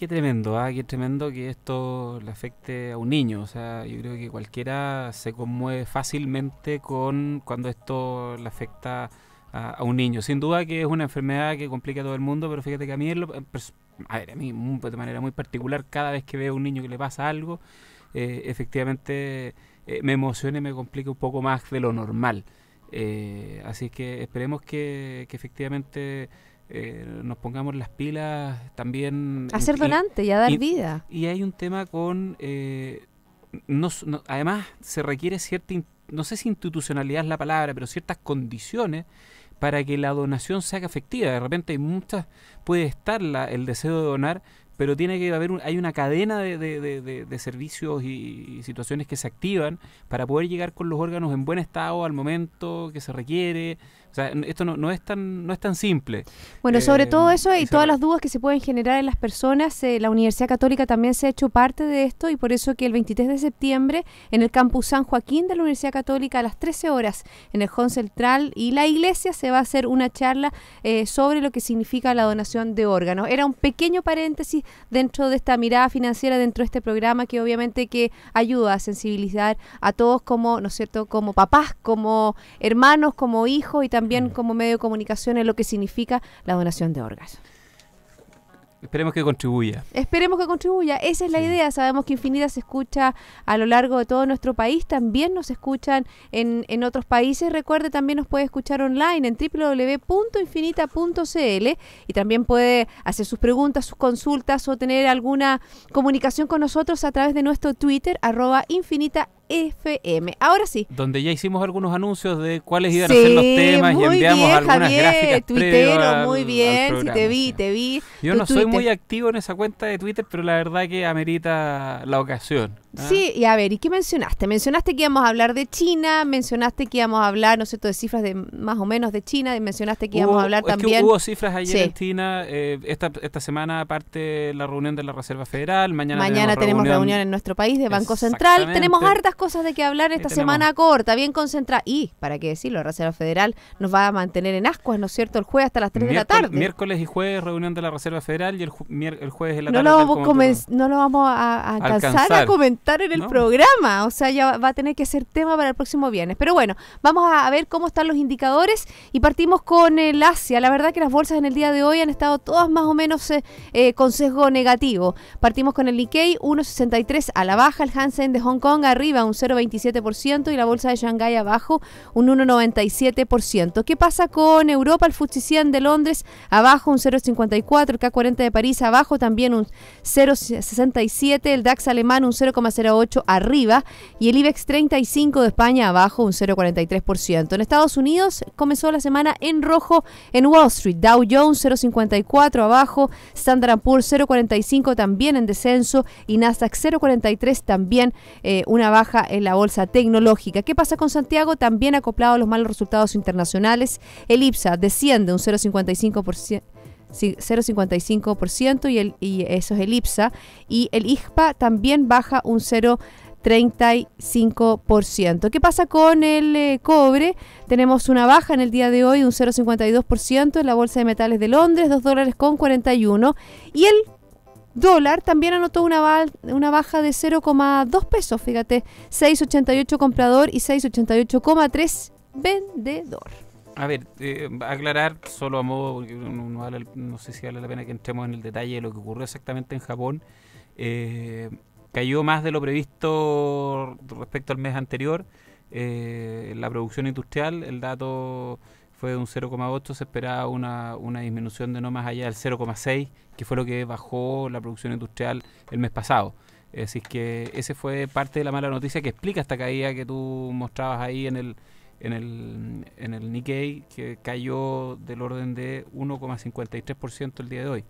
qué tremendo, qué tremendo que esto le afecte a un niño. O sea, yo creo que cualquiera se conmueve fácilmente cuando esto le afecta a un niño. Sin duda que es una enfermedad que complica a todo el mundo, pero fíjate que a mí, a mí de manera muy particular, cada vez que veo a un niño que le pasa algo, efectivamente me emociona y me complica un poco más de lo normal. Así que esperemos que efectivamente nos pongamos las pilas también. A ser donante y a dar vida. Y hay un tema con... además, se requiere cierta, no sé si institucionalidad es la palabra, pero ciertas condiciones para que la donación se haga efectiva. De repente puede estar el deseo de donar, pero tiene que haber hay una cadena de servicios y situaciones que se activan para poder llegar con los órganos en buen estado al momento que se requiere. O sea, esto no es tan simple. Bueno, sobre todo eso y todas las dudas que se pueden generar en las personas, la Universidad Católica también se ha hecho parte de esto, y por eso que el 23 de septiembre en el campus San Joaquín de la Universidad Católica a las 13 horas en el Hall Central y la iglesia se va a hacer una charla sobre lo que significa la donación de órganos. Era un pequeño paréntesis dentro de esta mirada financiera, dentro de este programa que obviamente que ayuda a sensibilizar a todos como, ¿no es cierto?, como papás, como hermanos, como hijos y también como medio de comunicación en lo que significa la donación de órganos. Esperemos que contribuya. Esperemos que contribuya. Esa es la idea. Sabemos que Infinita se escucha a lo largo de todo nuestro país. También nos escuchan en otros países. Recuerde, también nos puede escuchar online en www.infinita.cl y también puede hacer sus preguntas, sus consultas o tener alguna comunicación con nosotros a través de nuestro Twitter, @infinitafm. Ahora sí. Donde ya hicimos algunos anuncios de cuáles iban a ser los temas y enviamos bien, algunas Javier, gráficas tuitero, muy bien, sí, te vi. Yo no soy muy activo en esa cuenta de Twitter, pero la verdad que amerita la ocasión. Sí, y a ver, ¿y qué mencionaste? Mencionaste que íbamos a hablar de China, mencionaste que íbamos a hablar, ¿no es cierto?, de cifras de más o menos de China, y mencionaste que íbamos a hablar también... Que hubo cifras ayer en China, esta semana parte la reunión de la Reserva Federal, mañana tenemos reunión en nuestro país de Banco Central, tenemos hartas cosas de que hablar esta semana corta, bien concentrada, y, para qué decirlo, la Reserva Federal nos va a mantener en ascuas, ¿no es cierto?, el jueves hasta las 3 de la tarde. Miércoles y jueves reunión de la Reserva Federal y el jueves de la tarde... No lo vamos a alcanzar a comentar en el programa, o sea, ya va a tener que ser tema para el próximo viernes. Pero bueno, vamos a ver cómo están los indicadores y partimos con el Asia. La verdad que las bolsas en el día de hoy han estado todas más o menos con sesgo negativo. Partimos con el Nikkei 1.63 a la baja, el Hansen de Hong Kong arriba un 0.27% y la bolsa de Shanghái abajo un 1.97%. ¿Qué pasa con Europa? El FTSE 100 de Londres abajo un 0.54, el K40 de París abajo también un 0.67, el DAX alemán un 0.08 arriba y el IBEX 35 de España abajo un 0.43%. En Estados Unidos comenzó la semana en rojo en Wall Street. Dow Jones 0.54 abajo, Standard & Poor's 0.45 también en descenso y Nasdaq 0.43 también una baja en la bolsa tecnológica. ¿Qué pasa con Santiago? También acoplado a los malos resultados internacionales. El IPSA desciende un 0.55% y eso es el IPSA, y el IJPA también baja un 0.35%. ¿Qué pasa con el cobre? Tenemos una baja en el día de hoy, un 0.52% en la Bolsa de Metales de Londres, $2.41, y el dólar también anotó una baja de 0,2 pesos, fíjate, 6.88 comprador y 6.88,3 vendedor. A ver, aclarar solo a modo, porque no sé si vale la pena que entremos en el detalle de lo que ocurrió exactamente en Japón. Cayó más de lo previsto respecto al mes anterior. La producción industrial, el dato fue de un 0,8, se esperaba una disminución de no más allá del 0,6, que fue lo que bajó la producción industrial el mes pasado. Así que ese fue parte de la mala noticia que explica esta caída que tú mostrabas ahí en el Nikkei, que cayó del orden de 1,53% el día de hoy.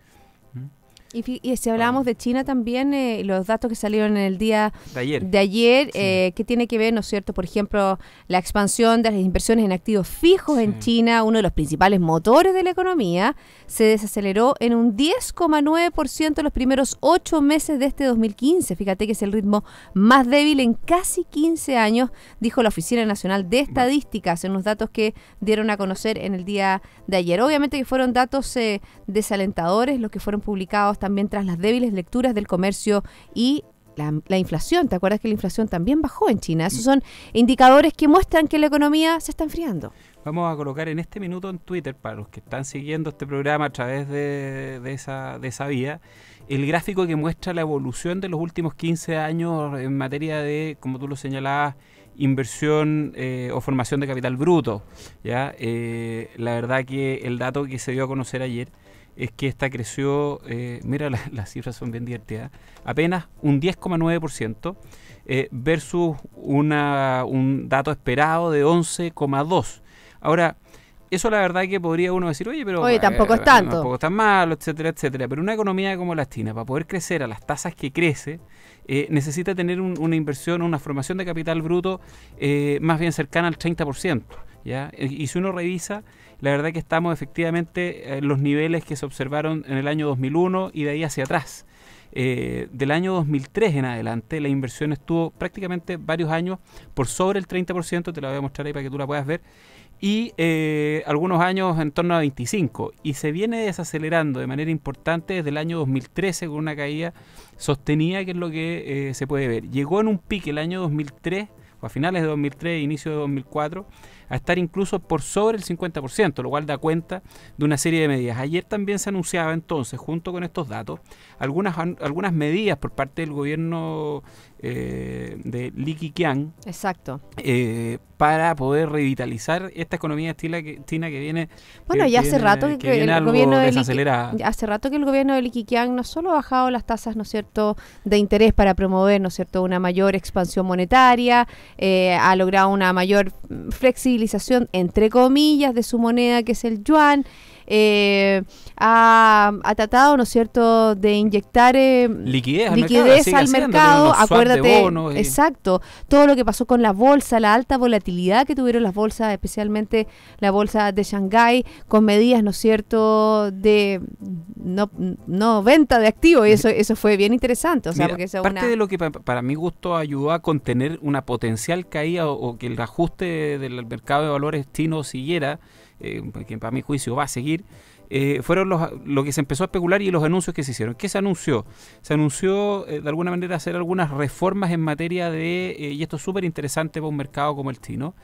Y si hablábamos de China también, los datos que salieron en el día de ayer que tiene que ver, ¿no es cierto?, por ejemplo, la expansión de las inversiones en activos fijos en China, uno de los principales motores de la economía, se desaceleró en un 10,9% en los primeros 8 meses de este 2015. Fíjate que es el ritmo más débil en casi 15 años, dijo la Oficina Nacional de Estadísticas en los datos que dieron a conocer en el día de ayer. Obviamente que fueron datos desalentadores los que fueron publicados también tras las débiles lecturas del comercio y la inflación. ¿Te acuerdas que la inflación también bajó en China? Esos son indicadores que muestran que la economía se está enfriando. Vamos a colocar en este minuto en Twitter, para los que están siguiendo este programa a través de esa vía, el gráfico que muestra la evolución de los últimos 15 años en materia de, como tú lo señalabas, inversión o formación de capital bruto. ¿Ya? La verdad que el dato que se dio a conocer ayer es que esta creció, mira, las cifras son bien divertidas, apenas un 10,9%, versus un dato esperado de 11,2%. Ahora, eso la verdad que podría uno decir, oye, tampoco es tanto. Tampoco es tan malo, etcétera, etcétera. Pero una economía como la China, para poder crecer a las tasas que crece, necesita tener una inversión, una formación de capital bruto más bien cercana al 30%. ¿Ya? Y si uno revisa, la verdad que estamos efectivamente en los niveles que se observaron en el año 2001 y de ahí hacia atrás. Del año 2003 en adelante, la inversión estuvo prácticamente varios años por sobre el 30%, te la voy a mostrar ahí para que tú la puedas ver, y algunos años en torno a 25%, y se viene desacelerando de manera importante desde el año 2013 con una caída sostenida, que es lo que se puede ver. Llegó en un pique el año 2003, o a finales de 2003, inicio de 2004, a estar incluso por sobre el 50%, lo cual da cuenta de una serie de medidas. Ayer también se anunciaba entonces, junto con estos datos, algunas medidas por parte del gobierno de Li Keqiang. Exacto. Para poder revitalizar esta economía china que viene. Bueno, ya hace rato que el gobierno hace rato que el gobierno de Li Keqiang no solo ha bajado las tasas, ¿no es cierto?, de interés para promover, ¿no es cierto?, una mayor expansión monetaria, ha logrado una mayor flexibilización, entre comillas, de su moneda, que es el yuan. Ha tratado, ¿no es cierto?, de inyectar liquidez al mercado. Acuérdate, exacto, todo lo que pasó con la bolsa, la alta volatilidad que tuvieron las bolsas, especialmente la bolsa de Shanghái, con medidas, ¿no es cierto?, de no venta de activos, y eso fue bien interesante. O sea, porque parte de lo que para mi gusto ayudó a contener una potencial caída o que el ajuste del mercado de valores chino siguiera, que para mi juicio va a seguir, fueron lo que se empezó a especular y los anuncios que se hicieron. ¿Qué se anunció? Se anunció de alguna manera hacer algunas reformas en materia de, y esto es súper interesante para un mercado como el chino,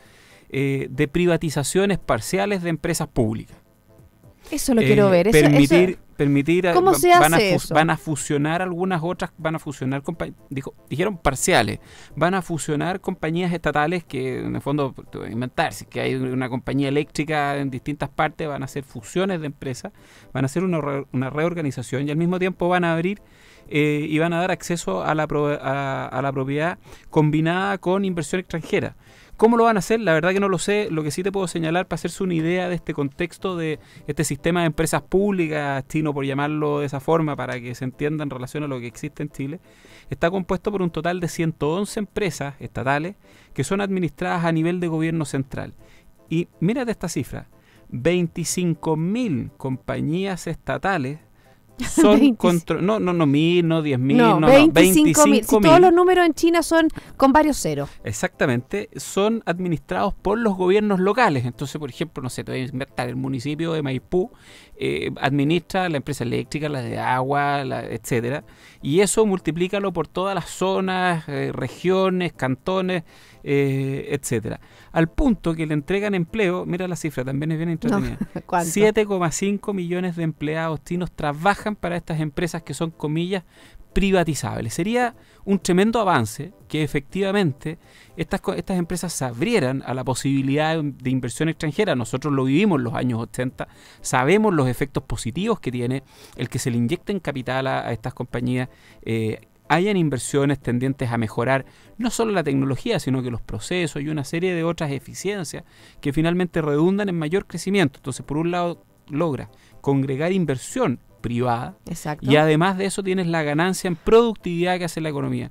de privatizaciones parciales de empresas públicas. Eso lo quiero ver. Permitir ¿Cómo se hace eso? Van a fusionar algunas otras, dijeron parciales, van a fusionar compañías estatales que en el fondo, te voy a inventar, si que hay una compañía eléctrica en distintas partes, van a hacer fusiones de empresas, van a hacer una reorganización y al mismo tiempo van a abrir y van a dar acceso a la propiedad combinada con inversión extranjera. ¿Cómo lo van a hacer? La verdad que no lo sé. Lo que sí te puedo señalar para hacerse una idea de este contexto, de este sistema de empresas públicas chino, por llamarlo de esa forma, para que se entienda en relación a lo que existe en Chile, está compuesto por un total de 111 empresas estatales que son administradas a nivel de gobierno central. Y mírate esta cifra, 25.000 compañías estatales son no 1.000, no 10.000, no 25.000. Si todos los números en China son con varios ceros. Exactamente, son administrados por los gobiernos locales. Entonces, por ejemplo, no sé, te voy a inventar, el municipio de Maipú administra la empresa eléctrica, la de agua, etcétera, y eso multiplícalo por todas las zonas, regiones, cantones, etcétera, al punto que le entregan empleo. Mira la cifra, también es bien entretenida. 7,5 millones de empleados chinos trabajan para estas empresas que son, comillas, privatizables. Sería un tremendo avance que efectivamente estas empresas se abrieran a la posibilidad de inversión extranjera. Nosotros lo vivimos en los años 80, sabemos los efectos positivos que tiene el que se le inyecten capital a estas compañías, hayan inversiones tendientes a mejorar no solo la tecnología, sino que los procesos y una serie de otras eficiencias que finalmente redundan en mayor crecimiento. Entonces, por un lado, logra congregar inversión privada. Exacto. Y además de eso tienes la ganancia en productividad que hace la economía.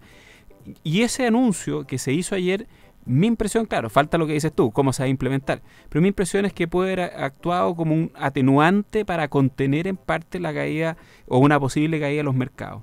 Y ese anuncio que se hizo ayer, mi impresión, claro, falta lo que dices tú, cómo se va a implementar, pero mi impresión es que puede haber actuado como un atenuante para contener en parte la caída o una posible caída de los mercados.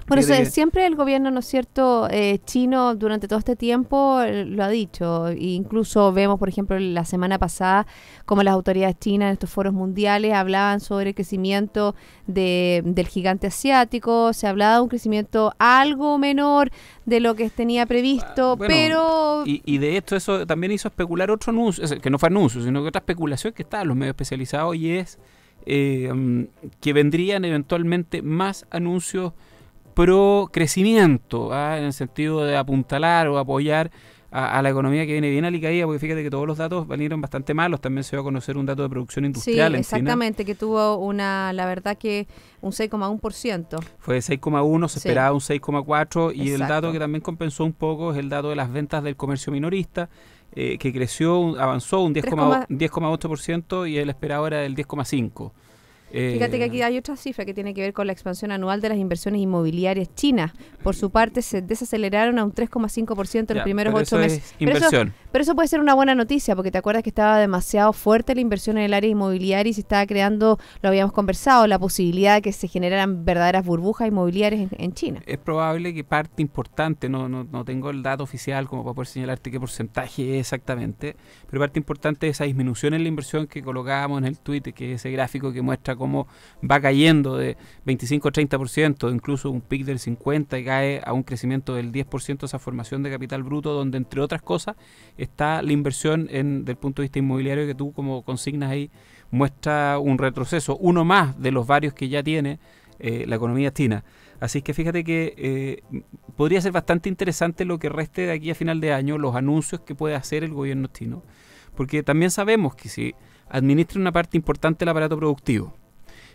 Bueno, siempre el gobierno, ¿no es cierto?, chino durante todo este tiempo lo ha dicho. E incluso vemos, por ejemplo, la semana pasada, como las autoridades chinas en estos foros mundiales hablaban sobre el crecimiento del gigante asiático. Se hablaba de un crecimiento algo menor de lo que tenía previsto, bueno, pero... Y de esto eso también hizo especular otro anuncio, que no fue anuncio, sino que otra especulación que está en los medios especializados, y es que vendrían eventualmente más anuncios pro crecimiento, en el sentido de apuntalar o apoyar a la economía que viene bien alicaída, porque fíjate que todos los datos vinieron bastante malos. También se va a conocer un dato de producción industrial en China. Exactamente, que tuvo la verdad que un 6,1%. Fue 6,1, se esperaba un 6,4, y el dato que también compensó un poco es el dato de las ventas del comercio minorista, que avanzó un 10,8%, y el esperado era del 10,5%. Fíjate que aquí hay otra cifra que tiene que ver con la expansión anual de las inversiones inmobiliarias chinas. Por su parte, se desaceleraron a un 3,5% en los primeros 8 meses. Pero eso puede ser una buena noticia, porque te acuerdas que estaba demasiado fuerte la inversión en el área inmobiliaria y se estaba creando, lo habíamos conversado, la posibilidad de que se generaran verdaderas burbujas inmobiliarias en China. Es probable que parte importante, no tengo el dato oficial como para poder señalarte qué porcentaje es exactamente, pero parte importante de esa disminución en la inversión que colocábamos en el tweet, que es ese gráfico que muestra cómo va cayendo de 25-30%, incluso un pic del 50%, y cae a un crecimiento del 10% esa formación de capital bruto, donde entre otras cosas está la inversión del punto de vista inmobiliario, que tú como consignas ahí muestra un retroceso, uno más de los varios que ya tiene la economía china. Así que fíjate que podría ser bastante interesante lo que reste de aquí a final de año, los anuncios que puede hacer el gobierno chino, porque también sabemos que si administra una parte importante del aparato productivo,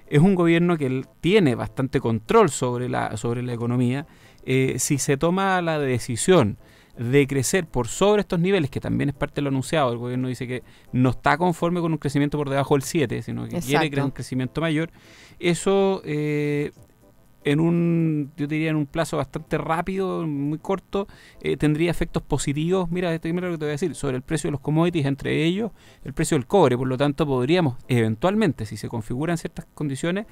es un gobierno que tiene bastante control sobre la economía. Si se toma la decisión de crecer por sobre estos niveles, que también es parte de lo anunciado, el gobierno dice que no está conforme con un crecimiento por debajo del 7, sino que quiere crear un crecimiento mayor, eso yo diría en un plazo bastante rápido, muy corto, tendría efectos positivos. Mira lo que te voy a decir sobre el precio de los commodities, entre ellos el precio del cobre. Por lo tanto, podríamos eventualmente, si se configuran ciertas condiciones,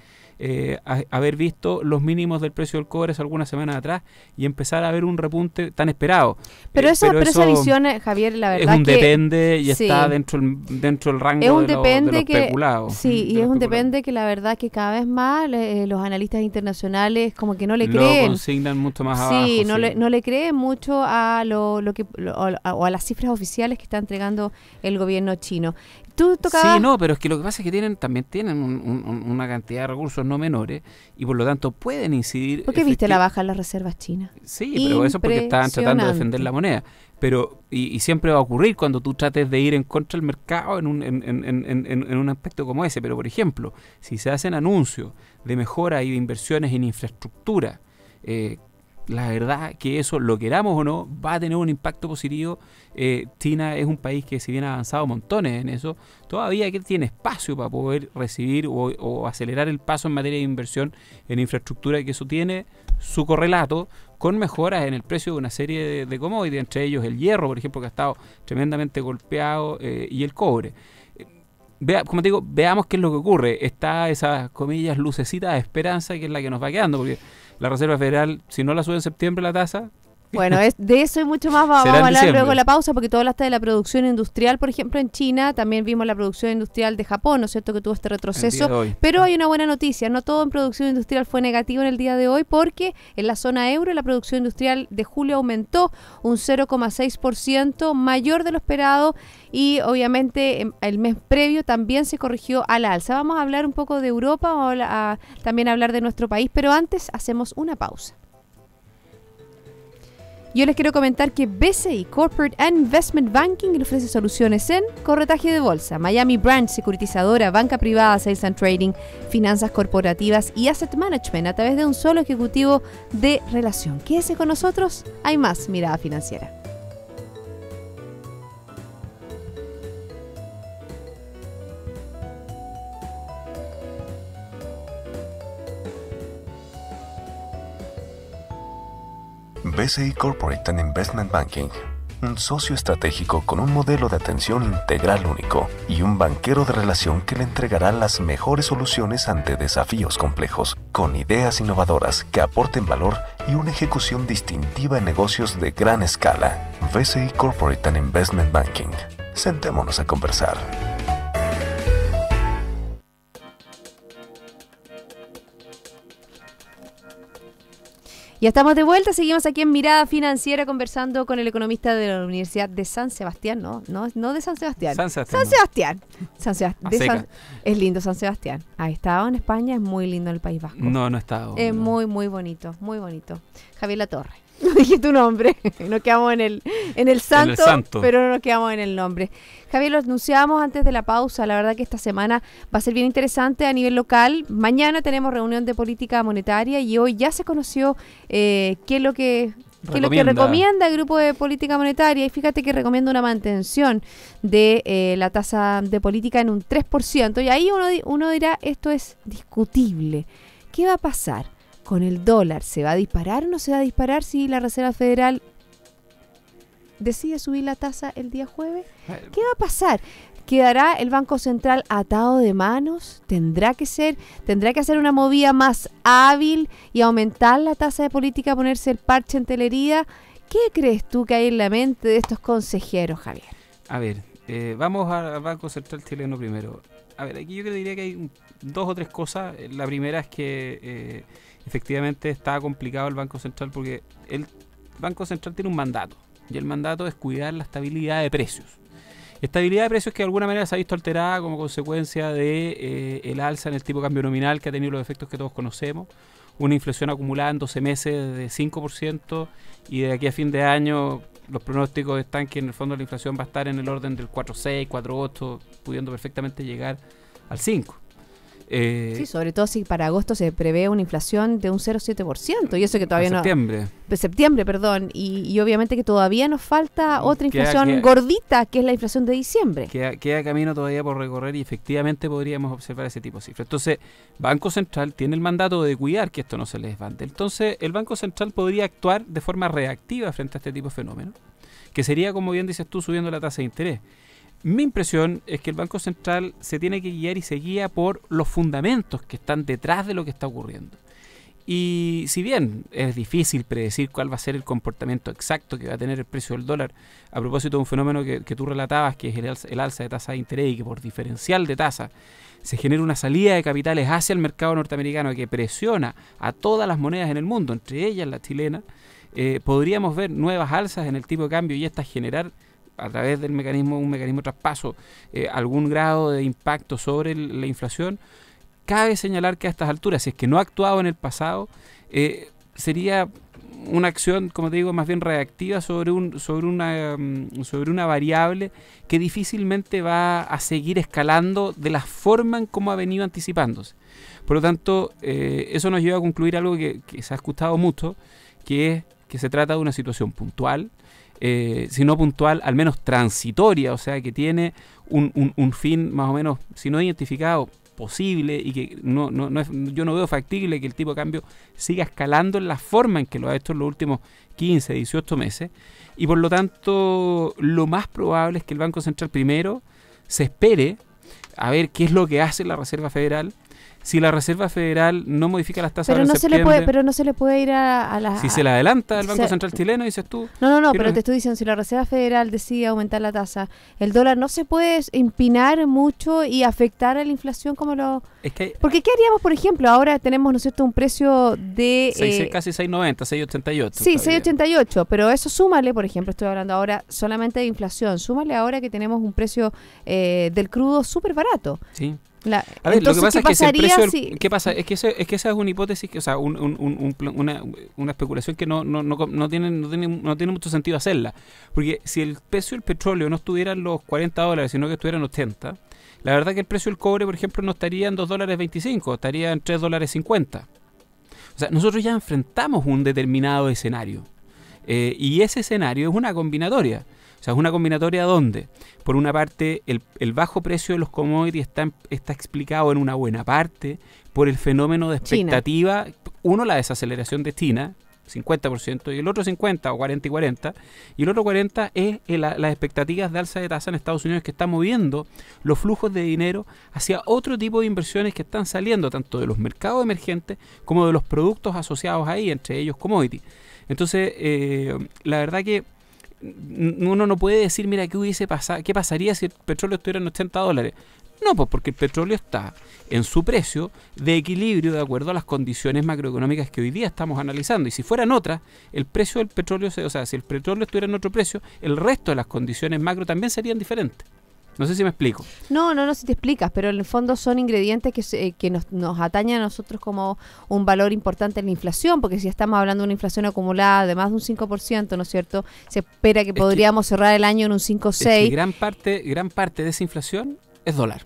haber visto los mínimos del precio del cobre hace algunas semanas atrás y empezar a ver un repunte tan esperado. Pero esa visión, Javier, la verdad es un depende y está dentro del rango de lo especulado. Sí, y es un depende que la verdad que cada vez más los analistas internacionales como que no le creen. Lo consignan mucho más abajo. Sí, no le creen mucho a a las cifras oficiales que está entregando el gobierno chino. Sí, pero es que lo que pasa es que también tienen una cantidad de recursos no menores, y por lo tanto pueden incidir. ¿Por qué viste la baja en las reservas chinas? Sí, pero eso es porque estaban tratando de defender la moneda. Pero y siempre va a ocurrir cuando tú trates de ir en contra del mercado en un aspecto como ese. Pero, por ejemplo, si se hacen anuncios de mejora y de inversiones en infraestructura, la verdad que eso, lo queramos o no, va a tener un impacto positivo. China es un país que, si bien ha avanzado montones en eso, todavía que tiene espacio para poder recibir o acelerar el paso en materia de inversión en infraestructura, y que eso tiene su correlato con mejoras en el precio de una serie de commodities, entre ellos el hierro, por ejemplo, que ha estado tremendamente golpeado, y el cobre. Como te digo, veamos qué es lo que ocurre. Está esa, comillas, lucecita de esperanza, que es la que nos va quedando, porque la Reserva Federal, si no la sube en septiembre la tasa... Bueno, de eso y mucho más vamos a hablar luego de la pausa, porque tú hablaste de la producción industrial, por ejemplo, en China. También vimos la producción industrial de Japón, ¿no es cierto?, que tuvo este retroceso. Pero hay una buena noticia, no todo en producción industrial fue negativo en el día de hoy, porque en la zona euro la producción industrial de julio aumentó un 0,6%, mayor de lo esperado, y obviamente el mes previo también se corrigió a la alza. Vamos a hablar un poco de Europa, vamos a también hablar de nuestro país, pero antes hacemos una pausa. Yo les quiero comentar que BCI Corporate and Investment Banking le ofrece soluciones en corretaje de bolsa, Miami Branch, securitizadora, banca privada, sales and trading, finanzas corporativas y asset management a través de un solo ejecutivo de relación. Quédese con nosotros, hay más Mirada Financiera. BCI Corporate and Investment Banking, un socio estratégico con un modelo de atención integral único y un banquero de relación que le entregará las mejores soluciones ante desafíos complejos, con ideas innovadoras que aporten valor y una ejecución distintiva en negocios de gran escala. VCI Corporate and Investment Banking. Sentémonos a conversar. Ya estamos de vuelta, seguimos aquí en Mirada Financiera conversando con el economista de la Universidad de San Sebastián, no de San Sebastián. San Sebastián. Es lindo San Sebastián. ¿Ha estado en España? Es muy lindo el País Vasco. No he estado. Es muy bonito, muy bonito. Javier Latorre. No dije tu nombre, nos quedamos en el santo, pero no nos quedamos en el nombre. Javier, lo anunciábamos antes de la pausa, la verdad que esta semana va a ser bien interesante a nivel local. Mañana tenemos reunión de política monetaria y hoy ya se conoció qué es lo que recomienda el grupo de política monetaria, y fíjate que recomienda una mantención de la tasa de política en un 3%, y ahí uno dirá, esto es discutible. ¿Qué va a pasar con el dólar? ¿Se va a disparar o no se va a disparar si la Reserva Federal decide subir la tasa el día jueves? ¿Qué va a pasar? ¿Quedará el Banco Central atado de manos? ¿Tendrá que hacer una movida más hábil y aumentar la tasa de política, ponerse el parche en telería? ¿Qué crees tú que hay en la mente de estos consejeros, Javier? A ver, vamos al Banco Central chileno primero. A ver, aquí yo diría que hay dos o tres cosas. La primera es que efectivamente está complicado el Banco Central porque el Banco Central tiene un mandato, y el mandato es cuidar la estabilidad de precios. Estabilidad de precios que de alguna manera se ha visto alterada como consecuencia de el alza en el tipo de cambio nominal, que ha tenido los efectos que todos conocemos, una inflación acumulada en 12 meses de 5%, y de aquí a fin de año los pronósticos están que en el fondo la inflación va a estar en el orden del 4,6, 4,8, pudiendo perfectamente llegar al 5%. Sí, sobre todo si para agosto se prevé una inflación de un 0,7%, y eso que todavía septiembre, perdón, y obviamente que todavía nos falta otra inflación gordita, que es la inflación de diciembre. Queda camino todavía por recorrer, y efectivamente podríamos observar ese tipo de cifras. Entonces, Banco Central tiene el mandato de cuidar que esto no se les desbande. Entonces, el Banco Central podría actuar de forma reactiva frente a este tipo de fenómenos, que sería, como bien dices tú, subiendo la tasa de interés. Mi impresión es que el Banco Central se tiene que guiar y se guía por los fundamentos que están detrás de lo que está ocurriendo. Y si bien es difícil predecir cuál va a ser el comportamiento exacto que va a tener el precio del dólar, a propósito de un fenómeno que tú relatabas, que es el alza de tasa de interés, y que por diferencial de tasa se genera una salida de capitales hacia el mercado norteamericano que presiona a todas las monedas en el mundo, entre ellas la chilena, podríamos ver nuevas alzas en el tipo de cambio y estas generar, a través del un mecanismo de traspaso, algún grado de impacto sobre la inflación. Cabe señalar que a estas alturas, si es que no ha actuado en el pasado, sería una acción, como te digo, más bien reactiva sobre una variable que difícilmente va a seguir escalando de la forma en como ha venido anticipándose. Por lo tanto, eso nos lleva a concluir algo que se ha escuchado mucho, que es que se trata de una situación puntual, si no puntual, al menos transitoria, o sea, que tiene un fin más o menos, si no identificado, posible, y que yo no veo factible que el tipo de cambio siga escalando en la forma en que lo ha hecho en los últimos 15, 18 meses, y por lo tanto lo más probable es que el Banco Central primero se espere a ver qué es lo que hace la Reserva Federal. Si la Reserva Federal no modifica las tasas en septiembre... Pero no se le puede ir a la... Si se la adelanta el Banco Central chileno, dices tú... No, pero te estoy diciendo, si la Reserva Federal decide aumentar la tasa, el dólar no se puede empinar mucho y afectar a la inflación como lo... Porque ¿qué haríamos, por ejemplo? Ahora tenemos, ¿no es cierto?, un precio de... casi 6,90, 6,88. Sí, 6,88, pero eso súmale, por ejemplo, estoy hablando ahora solamente de inflación, súmale ahora que tenemos un precio del crudo súper barato. Sí. A ver, lo que pasa es que el precio ¿qué pasa? Es que esa es una hipótesis, o sea, una especulación que no tiene mucho sentido hacerla. Porque si el precio del petróleo no estuviera en los $40, sino que estuviera en 80, la verdad que el precio del cobre, por ejemplo, no estaría en $2.25, estaría en $3.50. O sea, nosotros ya enfrentamos un determinado escenario. Y ese escenario es una combinatoria. O sea, es una combinatoria donde, por una parte, el bajo precio de los commodities está explicado en una buena parte por el fenómeno de expectativa. China. Uno, la desaceleración de China, 50%, y el otro 50 o 40 y 40, y el otro 40 es las expectativas de alza de tasa en Estados Unidos, que está moviendo los flujos de dinero hacia otro tipo de inversiones que están saliendo tanto de los mercados emergentes como de los productos asociados ahí, entre ellos commodities. Entonces, la verdad que uno no puede decir, mira, ¿qué pasaría si el petróleo estuviera en $80? No, pues porque el petróleo está en su precio de equilibrio de acuerdo a las condiciones macroeconómicas que hoy día estamos analizando. Y si fueran otras, el precio del petróleo, o sea, si el petróleo estuviera en otro precio, el resto de las condiciones macro también serían diferentes. No sé si me explico. No, si te explicas, pero en el fondo son ingredientes que nos atañen a nosotros como un valor importante en la inflación, porque si estamos hablando de una inflación acumulada de más de un 5%, ¿no es cierto? Se espera que podríamos cerrar el año en un 5 o 6. Gran parte de esa inflación es dólar.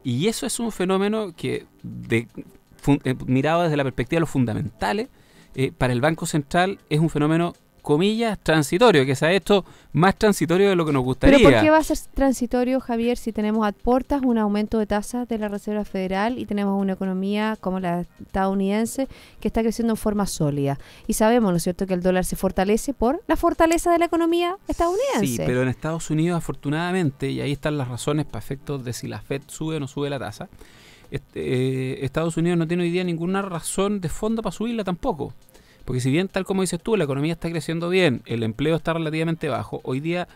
Y eso es un fenómeno que, mirado desde la perspectiva de los fundamentales, para el Banco Central es un fenómeno, comillas, transitorio, que sea esto más transitorio de lo que nos gustaría. ¿Pero por qué va a ser transitorio, Javier, si tenemos a puertas un aumento de tasas de la Reserva Federal y tenemos una economía como la estadounidense que está creciendo en forma sólida? Y sabemos, ¿no es cierto?, que el dólar se fortalece por la fortaleza de la economía estadounidense. Sí, pero en Estados Unidos, afortunadamente, y ahí están las razones para efectos de si la Fed sube o no sube la tasa, Estados Unidos no tiene hoy día ninguna razón de fondo para subirla tampoco. Porque si bien, tal como dices tú, la economía está creciendo bien, el empleo está relativamente bajo, hoy día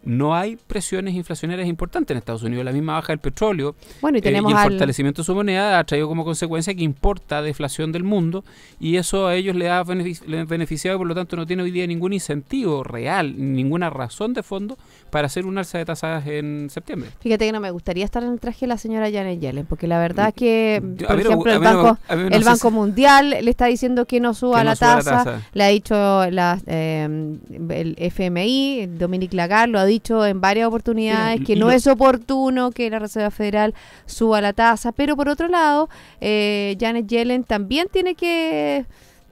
no hay presiones inflacionarias importantes en Estados Unidos. La misma baja del petróleo y tenemos y el fortalecimiento de su moneda ha traído como consecuencia que importa deflación del mundo, y eso a ellos les ha beneficiado, y por lo tanto no tiene hoy día ningún incentivo real, ninguna razón de fondo para hacer un alza de tasas en septiembre. Fíjate que no me gustaría estar en el traje de la señora Janet Yellen, porque la verdad que, por ejemplo, el Banco Mundial le está diciendo que no suba la tasa, le ha dicho el FMI, Dominique Lagarde lo ha dicho en varias oportunidades, que no es oportuno que la Reserva Federal suba la tasa, pero por otro lado, Janet Yellen también tiene que,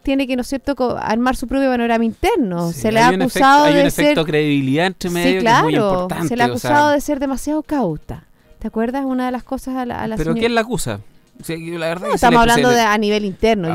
¿no es cierto?, armar su propio panorama interno. Sí, se le ha acusado de ser... Hay un efecto credibilidad entre medio, sí, claro, que es muy importante. Se le ha acusado de ser demasiado cauta. ¿Te acuerdas? Una de las cosas a la ¿Pero señora... quién la acusa? O sea, la verdad no, estamos hablando a nivel interno.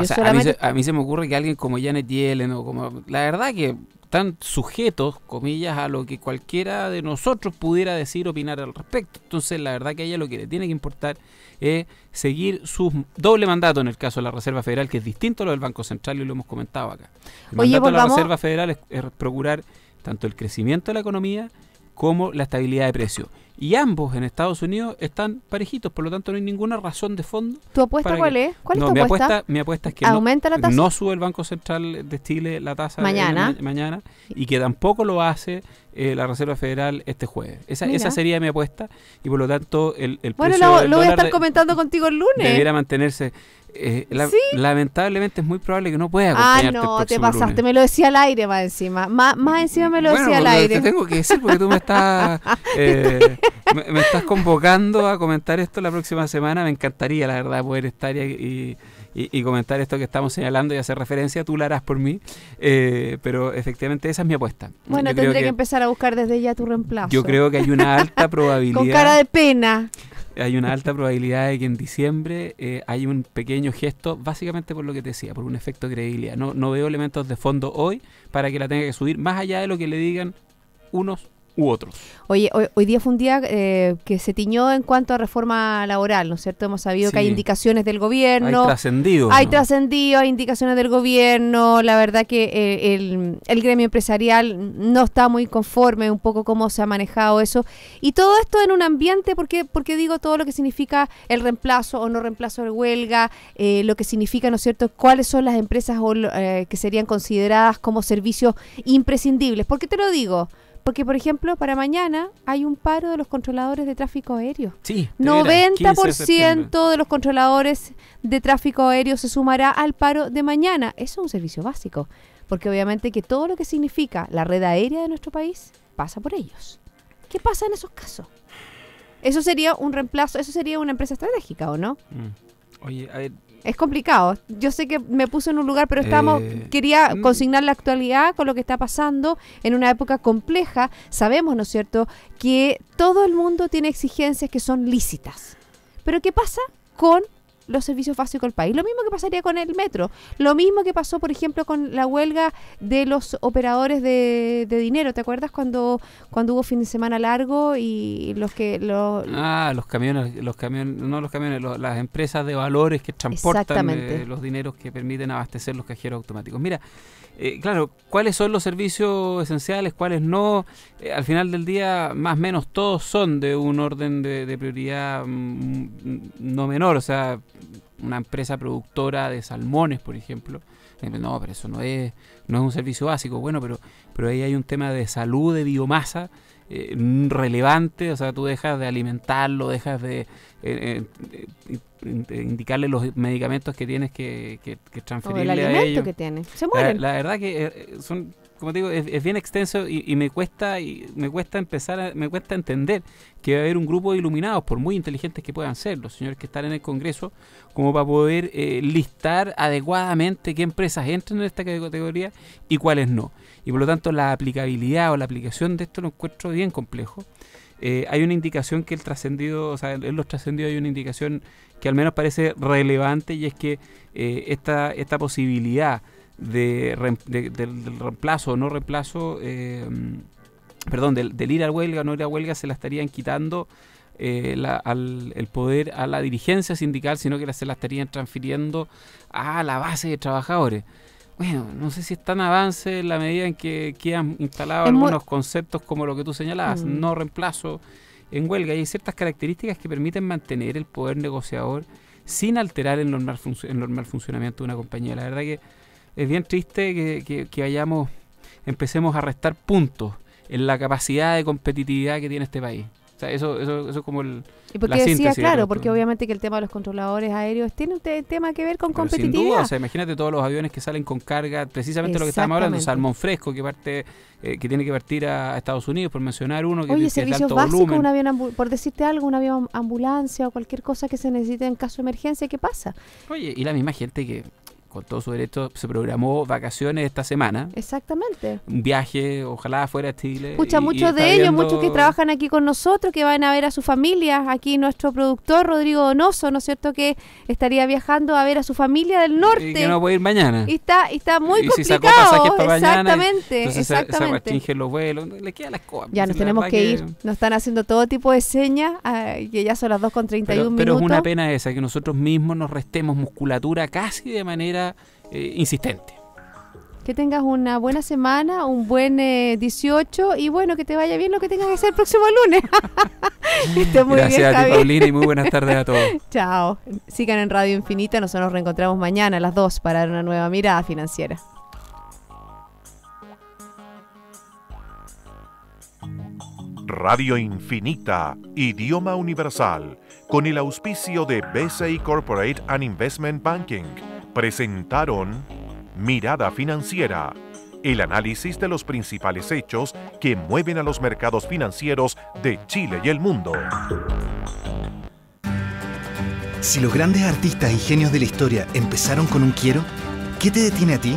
A mí se me ocurre que alguien como Janet Yellen, o como, la verdad que están sujetos, comillas, a lo que cualquiera de nosotros pudiera decir, opinar al respecto. Entonces, la verdad que a ella lo que le tiene que importar es seguir su doble mandato en el caso de la Reserva Federal, que es distinto a lo del Banco Central, y lo hemos comentado acá. El mandato de la Reserva Federal es procurar tanto el crecimiento de la economía como la estabilidad de precios. Y ambos en Estados Unidos están parejitos, por lo tanto no hay ninguna razón de fondo. ¿Tu apuesta cuál es? ¿Cuál es tu apuesta? Mi apuesta es que ¿aumenta la tasa? No sube el Banco Central de Chile la tasa mañana, y que tampoco lo hace la Reserva Federal este jueves. Esa sería mi apuesta, y por lo tanto el precio lo voy a estar comentando contigo el lunes. Debiera mantenerse. ¿Sí? Lamentablemente es muy probable que no pueda acompañarte el próximo te pasaste, lunes. Me lo decía al aire más encima. Más encima me lo decía al aire. Te tengo que decir porque tú me estás me estás convocando a comentar esto la próxima semana. Me encantaría, la verdad, poder estar y comentar esto que estamos señalando y hacer referencia. Tú la harás por mí, pero efectivamente esa es mi apuesta. Bueno, tendré que empezar a buscar desde ya tu reemplazo. Yo creo que hay una alta probabilidad. Con cara de pena. Hay una alta probabilidad de que en diciembre hay un pequeño gesto, básicamente por lo que te decía, por un efecto de credibilidad. No veo elementos de fondo hoy para que la tenga que subir, más allá de lo que le digan unos u otros. Oye, hoy día fue un día que se tiñó en cuanto a reforma laboral, ¿no es cierto? Hemos sabido que hay indicaciones del gobierno. Hay trascendido. Hay indicaciones del gobierno. La verdad que el gremio empresarial no está muy conforme un poco cómo se ha manejado eso. Y todo esto en un ambiente, porque digo todo lo que significa el reemplazo o no reemplazo de huelga, lo que significa, ¿no es cierto?, cuáles son las empresas que serían consideradas como servicios imprescindibles. ¿Por qué te lo digo? Porque, por ejemplo, para mañana hay un paro de los controladores de tráfico aéreo. Sí, 90% de los controladores de tráfico aéreo se sumará al paro de mañana. Eso es un servicio básico, porque obviamente que todo lo que significa la red aérea de nuestro país pasa por ellos. ¿Qué pasa en esos casos? Eso sería un reemplazo, eso sería una empresa estratégica, ¿o no? Oye, a ver... Es complicado. Yo sé que me puse en un lugar, pero quería consignar la actualidad con lo que está pasando en una época compleja. Sabemos, ¿no es cierto?, que todo el mundo tiene exigencias que son lícitas. Pero ¿qué pasa con los servicios básicos del país. Lo mismo que pasaría con el metro. Lo mismo que pasó, por ejemplo, con la huelga de los operadores de dinero. ¿Te acuerdas cuando hubo fin de semana largo y las empresas de valores que transportan los dineros que permiten abastecer los cajeros automáticos? Mira, claro, ¿cuáles son los servicios esenciales? ¿Cuáles no? Al final del día, más o menos todos son de un orden de prioridad no menor. O sea, una empresa productora de salmones, por ejemplo. No, pero eso no es un servicio básico. Bueno, pero ahí hay un tema de salud, de biomasa relevante. O sea, tú dejas de alimentarlo, dejas de indicarle los medicamentos que tienes que transferirle a ellos. El alimento que tiene. Se mueren. La verdad que son, como te digo, es bien extenso y me cuesta entender que va a haber un grupo de iluminados, por muy inteligentes que puedan ser, los señores que están en el Congreso, como para poder listar adecuadamente qué empresas entran en esta categoría y cuáles no. Y por lo tanto la aplicabilidad o la aplicación de esto lo encuentro bien complejo. Hay una indicación que en los trascendidos hay una indicación que al menos parece relevante, y es que esta posibilidad del reemplazo o no reemplazo, del ir a huelga o no ir a huelga, se la estarían quitando el poder a la dirigencia sindical, sino que se la estarían transfiriendo a la base de trabajadores. Bueno, no sé si es tan avance en la medida en que quedan instalados algunos conceptos como lo que tú señalabas, no reemplazo en huelga. Y hay ciertas características que permiten mantener el poder negociador sin alterar el normal funcionamiento de una compañía. La verdad que es bien triste que empecemos a restar puntos en la capacidad de competitividad que tiene este país. O sea, eso es como y porque decía, claro, porque obviamente que el tema de los controladores aéreos tiene un tema que ver con competitividad. Sin duda, o sea, imagínate todos los aviones que salen con carga, precisamente lo que estábamos hablando, salmón fresco que tiene que partir a Estados Unidos, por mencionar uno, que servicios de alto básicos, volumen. Un avión, por decirte algo, un avión ambulancia o cualquier cosa que se necesite en caso de emergencia, ¿qué pasa? Oye, y la misma gente que con todo su derecho se programó vacaciones esta semana. Exactamente. Un viaje, ojalá fuera a Chile. Escucha, muchos de ellos, muchos que trabajan aquí con nosotros, que van a ver a su familia. Aquí nuestro productor, Rodrigo Donoso, ¿no es cierto?, que estaría viajando a ver a su familia del norte. Y que no puede ir mañana. Y está muy complicado. Si sacó pasajes para exactamente, mañana, exactamente. Se restringen los vuelos, le queda la escoba. Ya nos tenemos que ir. Nos están haciendo todo tipo de señas, que ya son las 2:31 minutos. Pero es una pena esa, que nosotros mismos nos restemos musculatura casi de manera insistente. Que tengas una buena semana, un buen 18 y bueno, que te vaya bien lo que tengas que hacer el próximo lunes. Que estés muy Gracias bien, a ti, Paulina, y muy buenas tardes a todos. Chao. Sigan en Radio Infinita, nosotros nos reencontramos mañana a las 2 para dar una nueva mirada financiera. Radio Infinita, idioma universal, con el auspicio de BCI Corporate and Investment Banking, presentaron Mirada Financiera, el análisis de los principales hechos que mueven a los mercados financieros de Chile y el mundo. Si los grandes artistas y genios de la historia empezaron con un quiero, ¿qué te detiene a ti?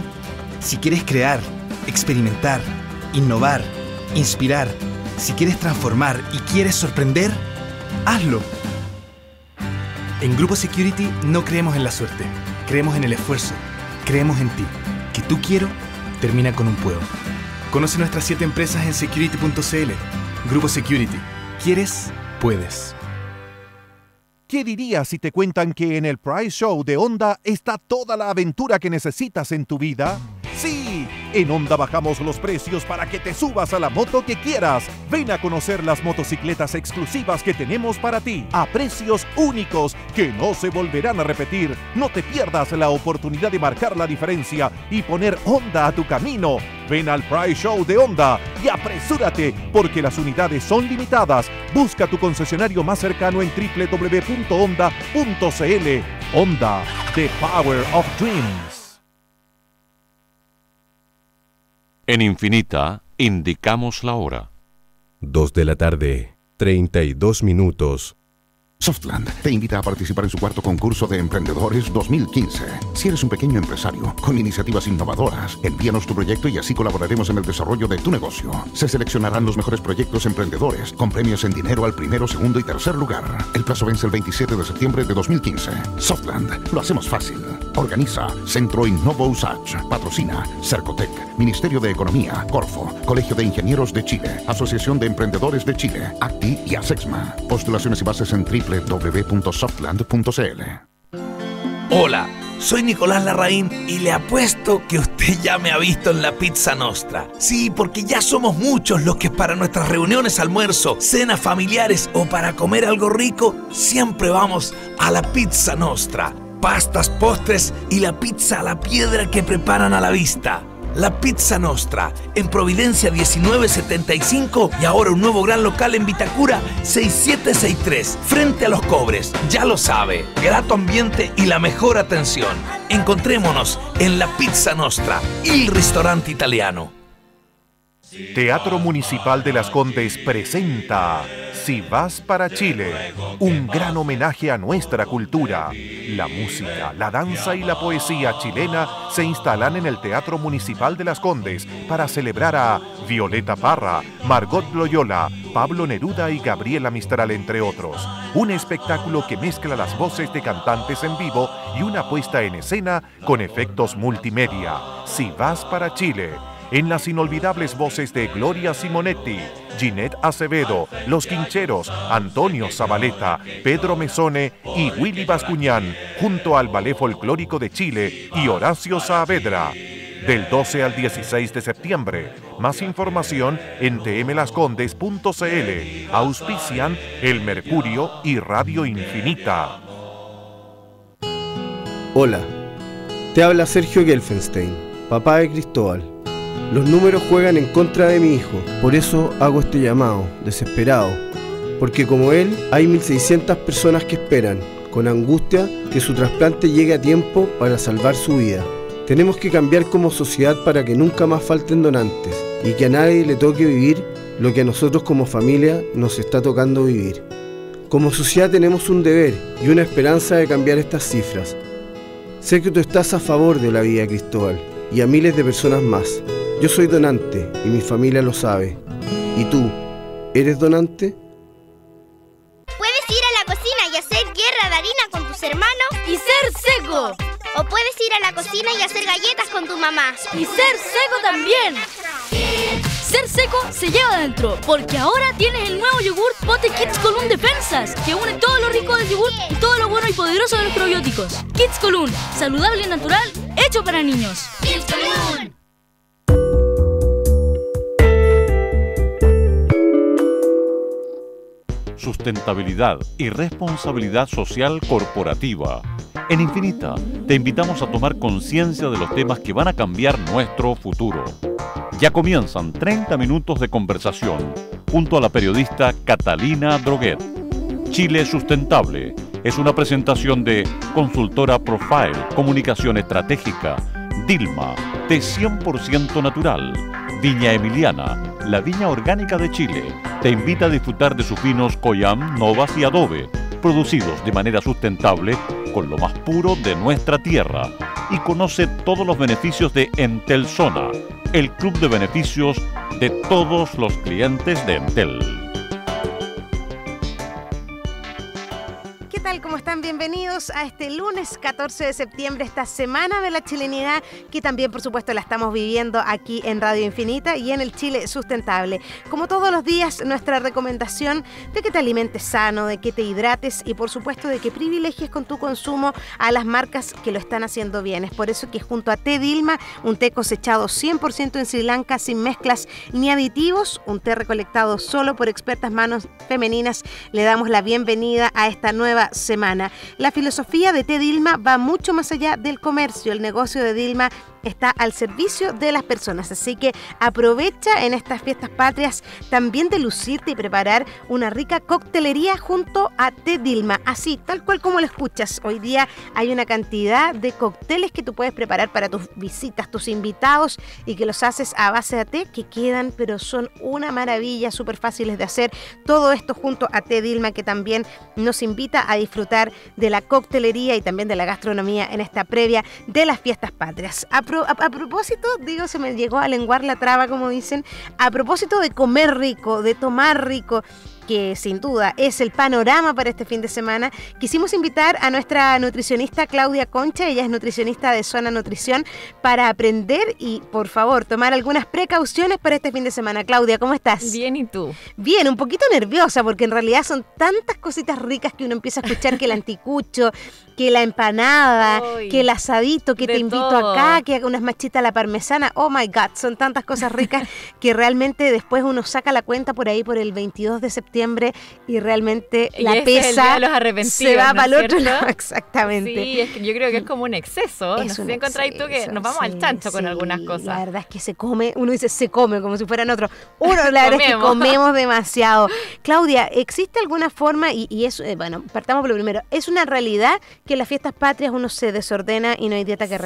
Si quieres crear, experimentar, innovar, inspirar, si quieres transformar y quieres sorprender, hazlo. En Grupo Security no creemos en la suerte, creemos en el esfuerzo, creemos en ti. Que tú quiero termina con un puedo. Conoce nuestras 7 empresas en security.cl. Grupo Security. ¿Quieres? Puedes. ¿Qué dirías si te cuentan que en el Price Show de Honda está toda la aventura que necesitas en tu vida? ¡Sí! En Honda bajamos los precios para que te subas a la moto que quieras. Ven a conocer las motocicletas exclusivas que tenemos para ti, a precios únicos que no se volverán a repetir. No te pierdas la oportunidad de marcar la diferencia y poner Honda a tu camino. Ven al Price Show de Honda y apresúrate, porque las unidades son limitadas. Busca tu concesionario más cercano en www.honda.cl. Honda, the power of dreams. En Infinita, indicamos la hora. 2 de la tarde, 32 minutos. Softland te invita a participar en su cuarto concurso de emprendedores 2015. Si eres un pequeño empresario con iniciativas innovadoras, envíanos tu proyecto y así colaboraremos en el desarrollo de tu negocio. Se seleccionarán los mejores proyectos emprendedores con premios en dinero al primero, segundo y tercer lugar. El plazo vence el 27 de septiembre de 2015. Softland, lo hacemos fácil. Organiza Centro Innovo USACH. Patrocina Cercotec, Ministerio de Economía, Corfo, Colegio de Ingenieros de Chile, Asociación de Emprendedores de Chile, ACTI y ASEXMA. Postulaciones y bases en www.softland.cl. Hola, soy Nicolás Larraín y le apuesto que usted ya me ha visto en la Pizza Nostra. Sí, porque ya somos muchos los que para nuestras reuniones, almuerzo, cenas familiares o para comer algo rico, siempre vamos a la Pizza Nostra. Pastas, postres y la pizza a la piedra que preparan a la vista. La Pizza Nostra, en Providencia 1975 y ahora un nuevo gran local en Vitacura 6763, frente a Los Cobres. Ya lo sabe, grato ambiente y la mejor atención. Encontrémonos en la Pizza Nostra, el restaurante italiano. Teatro Municipal de Las Condes presenta Si vas para Chile, un gran homenaje a nuestra cultura. La música, la danza y la poesía chilena se instalan en el Teatro Municipal de Las Condes para celebrar a Violeta Parra, Margot Loyola, Pablo Neruda y Gabriela Mistral, entre otros. Un espectáculo que mezcla las voces de cantantes en vivo y una puesta en escena con efectos multimedia. Si vas para Chile, en las inolvidables voces de Gloria Simonetti, Ginette Acevedo, Los Quincheros, Antonio Zabaleta, Pedro Mesone y Willy Bascuñán, junto al Ballet Folclórico de Chile y Horacio Saavedra. Del 12 al 16 de septiembre. Más información en tmlascondes.cl. Auspician El Mercurio y Radio Infinita. Hola, te habla Sergio Gelfenstein, papá de Cristóbal. Los números juegan en contra de mi hijo, por eso hago este llamado, desesperado. Porque como él, hay 1.600 personas que esperan, con angustia, que su trasplante llegue a tiempo para salvar su vida. Tenemos que cambiar como sociedad para que nunca más falten donantes y que a nadie le toque vivir lo que a nosotros como familia nos está tocando vivir. Como sociedad tenemos un deber y una esperanza de cambiar estas cifras. Sé que tú estás a favor de la vida de Cristóbal y a miles de personas más. Yo soy donante y mi familia lo sabe. ¿Y tú, eres donante? Puedes ir a la cocina y hacer guerra de harina con tus hermanos y ser seco. O puedes ir a la cocina y hacer galletas con tu mamá y ser seco también. Ser seco se lleva adentro, porque ahora tienes el nuevo yogur Pote Kids Column Defensas, que une todo lo rico del yogur y todo lo bueno y poderoso de los probióticos. Kids Column, saludable y natural, hecho para niños. Kids Column. Sustentabilidad y responsabilidad social corporativa. En Infinita, te invitamos a tomar conciencia de los temas que van a cambiar nuestro futuro. Ya comienzan 30 minutos de conversación junto a la periodista Catalina Droguet. Chile Sustentable es una presentación de Consultora Profile, Comunicación Estratégica, Dilma, de 100% natural, Viña Emiliana, la viña orgánica de Chile. Te invita a disfrutar de sus vinos Coyam, Novas y Adobe, producidos de manera sustentable con lo más puro de nuestra tierra. Y conoce todos los beneficios de Entel Zona, el club de beneficios de todos los clientes de Entel. ¿Qué tal? ¿Cómo están? Bienvenidos a este lunes 14 de septiembre, esta semana de la chilenidad, que también por supuesto la estamos viviendo aquí en Radio Infinita y en el Chile Sustentable. Como todos los días, nuestra recomendación de que te alimentes sano, de que te hidrates y por supuesto de que privilegies con tu consumo a las marcas que lo están haciendo bien. Es por eso que junto a té Dilma, un té cosechado 100% en Sri Lanka, sin mezclas ni aditivos, un té recolectado solo por expertas manos femeninas, le damos la bienvenida a esta nueva semana. La filosofía de té Dilma va mucho más allá del comercio. El negocio de Dilma está al servicio de las personas. Así que aprovecha en estas fiestas patrias también de lucirte y preparar una rica coctelería junto a Té Dilma. Así, tal cual como lo escuchas. Hoy día hay una cantidad de cócteles que tú puedes preparar para tus visitas, tus invitados, y que los haces a base de té, que quedan, pero son una maravilla, súper fáciles de hacer. Todo esto junto a Té Dilma, que también nos invita a disfrutar de la coctelería y también de la gastronomía en esta previa de las fiestas patrias. A propósito, digo, se me llegó a lenguar la traba, como dicen, a propósito de comer rico, de tomar rico, que sin duda es el panorama para este fin de semana, quisimos invitar a nuestra nutricionista Claudia Concha. Ella es nutricionista de Zona Nutrición, para aprender y, por favor, tomar algunas precauciones para este fin de semana. Claudia, ¿cómo estás? Bien, ¿y tú? Bien, un poquito nerviosa, porque en realidad son tantas cositas ricas que uno empieza a escuchar, que el anticucho, que la empanada, que el asadito, que te invito todo acá, que haga unas machitas a la parmesana. Oh my God, son tantas cosas ricas que realmente después uno saca la cuenta por ahí por el 22 de septiembre y realmente y la pesa se va para el otro lado. Exactamente. Sí, es que yo creo que es como un exceso. No sé si encontráis tú que nos vamos al chancho con algunas cosas. La verdad es que se come, uno dice se come como si fueran otros. Uno, la verdad es que comemos demasiado. Claudia, ¿existe alguna forma, y eso, bueno, partamos por lo primero, es una realidad que en las fiestas patrias uno se desordena y no hay dieta que